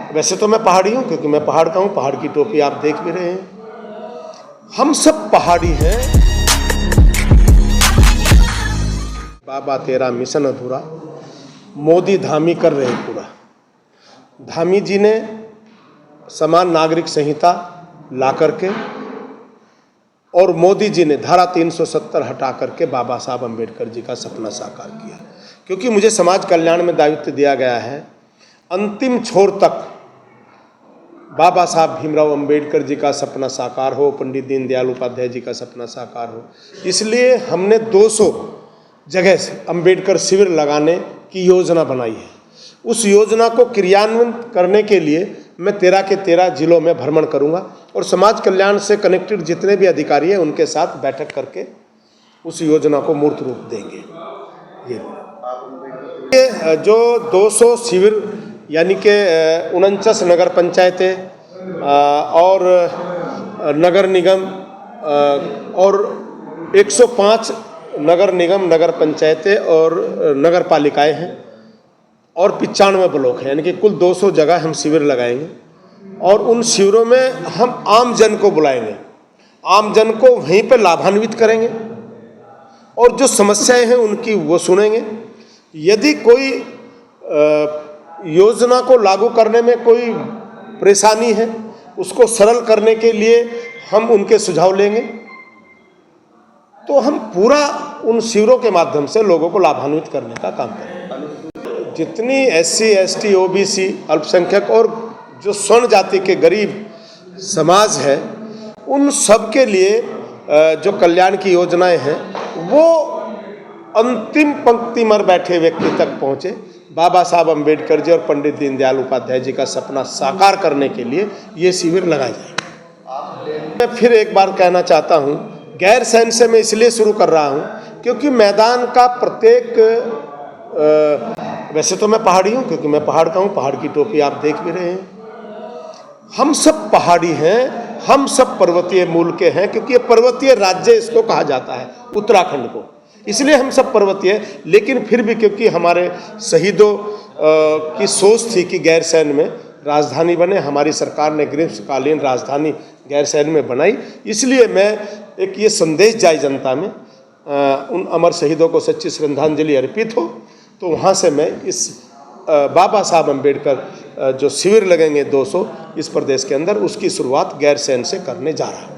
वैसे तो मैं पहाड़ी हूँ, क्योंकि मैं पहाड़ का हूँ, पहाड़ की टोपी आप देख भी रहे हैं। हम सब पहाड़ी हैं। बाबा तेरा मिशन अधूरा, मोदी धामी कर रहे पूरा। धामी जी ने समान नागरिक संहिता ला करके और मोदी जी ने धारा 370 हटा करके बाबा साहब अम्बेडकर जी का सपना साकार किया। क्योंकि मुझे समाज कल्याण में दायित्व दिया गया है, अंतिम छोर तक बाबा साहब भीमराव अंबेडकर जी का सपना साकार हो, पंडित दीनदयाल उपाध्याय जी का सपना साकार हो। इसलिए हमने 200 जगह से अंबेडकर शिविर लगाने की योजना बनाई है। उस योजना को क्रियान्वित करने के लिए मैं 13 के 13 जिलों में भ्रमण करूंगा और समाज कल्याण से कनेक्टेड जितने भी अधिकारी हैं उनके साथ बैठक करके उस योजना को मूर्त रूप देंगे। ये जो 200 शिविर यानी कि 49 नगर पंचायतें और नगर निगम और 105 नगर निगम, नगर पंचायतें और नगर पालिकाएँ हैं और 95 ब्लॉक है, यानी कि कुल 200 जगह हम शिविर लगाएंगे। और उन शिविरों में हम आम जन को बुलाएंगे, आम जन को वहीं पे लाभान्वित करेंगे और जो समस्याएं हैं उनकी वो सुनेंगे। यदि कोई योजना को लागू करने में कोई परेशानी है, उसको सरल करने के लिए हम उनके सुझाव लेंगे। तो हम पूरा उन शिविरों के माध्यम से लोगों को लाभान्वित करने का काम करेंगे। जितनी SC, ST, OBC, अल्पसंख्यक और जो स्वर्ण जाति के गरीब समाज है, उन सब के लिए जो कल्याण की योजनाएं हैं वो अंतिम पंक्ति में बैठे व्यक्ति तक पहुँचे। बाबा साहब अम्बेडकर जी और पंडित दीनदयाल उपाध्याय जी का सपना साकार करने के लिए ये शिविर लगाए जाएंगे। मैं फिर एक बार कहना चाहता हूँ, गैर सैन्य से मैं इसलिए शुरू कर रहा हूँ क्योंकि मैदान का प्रत्येक वैसे तो मैं पहाड़ी हूँ, क्योंकि मैं पहाड़ का हूँ, पहाड़ की टोपी आप देख भी रहे हैं। हम सब पहाड़ी हैं, हम सब पर्वतीय मूल के हैं, क्योंकि ये पर्वतीय राज्य इसको कहा जाता है, उत्तराखंड को, इसलिए हम सब पर्वतीय। लेकिन फिर भी क्योंकि हमारे शहीदों की सोच थी कि गैर सैन्य में राजधानी बने, हमारी सरकार ने ग्रीष्मकालीन राजधानी गैर सैन्य में बनाई, इसलिए मैं एक ये संदेश जाए जनता में, उन अमर शहीदों को सच्ची श्रद्धांजलि अर्पित हो। तो वहाँ से मैं इस बाबा साहब अम्बेडकर जो शिविर लगेंगे 200 इस प्रदेश के अंदर, उसकी शुरुआत गैर सैन्य से करने जा रहा हूँ।